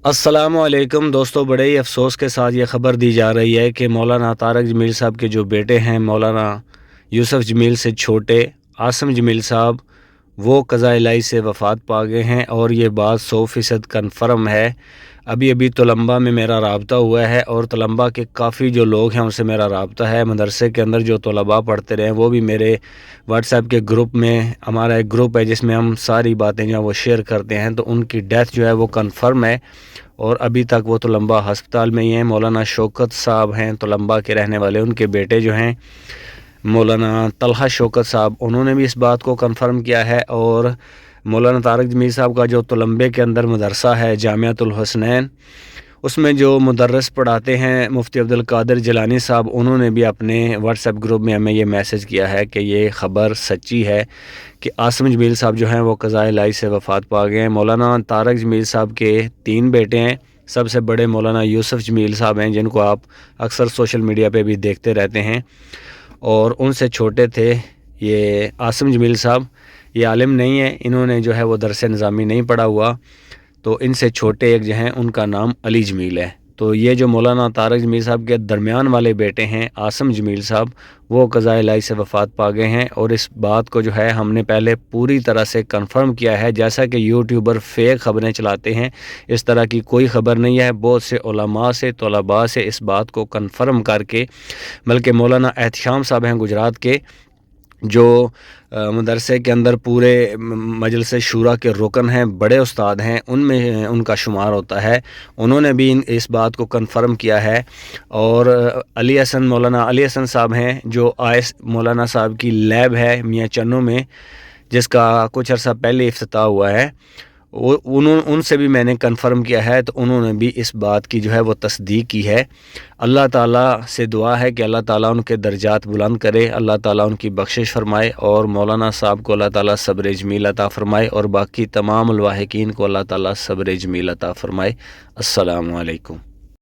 अस्सलामुअलैकुम दोस्तों, बड़े ही अफसोस के साथ ये ख़बर दी जा रही है कि मौलाना तारक जमील साहब के जो बेटे हैं, मौलाना यूसुफ जमील से छोटे आसिम जमील साहब, वो क़ज़ा इलाही से वफ़ात पा गए हैं और ये बात 100% कन्फर्म है। अभी अभी तलम्बा में मेरा राब्ता हुआ है और तलम्बा के काफ़ी जो लोग हैं उनसे मेरा राब्ता है। मदरसे के अंदर जो तलबा पढ़ते रहे वो भी मेरे व्हाट्सएप के ग्रुप में, हमारा एक ग्रुप है जिसमें हम सारी बातें जो है वो शेयर करते हैं, तो उनकी डेथ जो है वो कन्फर्म है और अभी तक वो तलम्बा हस्पताल में ही हैं। मौलाना शौकत साहब हैं तलम्बा के रहने वाले, उनके बेटे जो हैं मौलाना तलहा शौकत साहब, उन्होंने भी इस बात को कंफर्म किया है। और मौलाना तारक जमील साहब का जो तलम्बे के अंदर मदरसा है जामियातुल हुसनैन, उसमें जो मुदर्रिस पढ़ाते हैं मुफ्ती अब्दुल कादिर जिलानी साहब, उन्होंने भी अपने व्हाट्सएप ग्रुप में हमें ये मैसेज किया है कि ये ख़बर सच्ची है कि आसिम जमील साहब जो हैं वो क़ज़ा इलाही से वफ़ात पा गए हैं। मौलाना तारक जमील साहब के 3 बेटे हैं। सबसे बड़े मौलाना यूसुफ जमील साहब हैं, जिनको आप अक्सर सोशल मीडिया पे भी देखते रहते हैं, और उनसे छोटे थे ये आसिम जमील साहब। ये आलिम नहीं है, इन्होंने जो है वो दरस निज़ामी नहीं पढ़ा हुआ, तो इनसे छोटे एक जो हैं उनका नाम अली जमील है। तो ये जो मौलाना तारक जमील साहब के दरमियान वाले बेटे हैं आसिम जमील साहब, वो क़ज़ा इलाही से वफ़ात पा गए हैं। और इस बात को जो है हमने पहले पूरी तरह से कंफर्म किया है। जैसा कि यूट्यूबर फेक ख़बरें चलाते हैं, इस तरह की कोई ख़बर नहीं है। बहुत से उलमा से, तलबा से इस बात को कंफर्म करके, बल्कि मौलाना एहतशाम साहब हैं गुजरात के, जो मदरसे के अंदर पूरे मजलिस शूरा के रुकन हैं, बड़े उस्ताद हैं, उनमें उनका शुमार होता है। उन्होंने भी इस बात को कंफर्म किया है। और मौलाना अली हसन साहब हैं, जो आयस मौलाना साहब की लैब है मियाँ चन्नू में, जिसका कुछ अर्सा पहले इफ्तिताह हुआ है, वो उनसे भी मैंने कंफर्म किया है, तो उन्होंने भी इस बात की जो है वो तस्दीक की है। अल्लाह ताला से दुआ है कि अल्लाह ताला उनके दर्जात बुलंद करे, अल्लाह ताला उनकी बख्शिश फरमाए, और मौलाना साहब को अल्लाह ताला सब्र जमील अता फरमाए, और बाकी तमाम लवाहिकीन को अल्लाह ताला सब्र जमील अता फरमाए। अस्सलामु अलैकुम।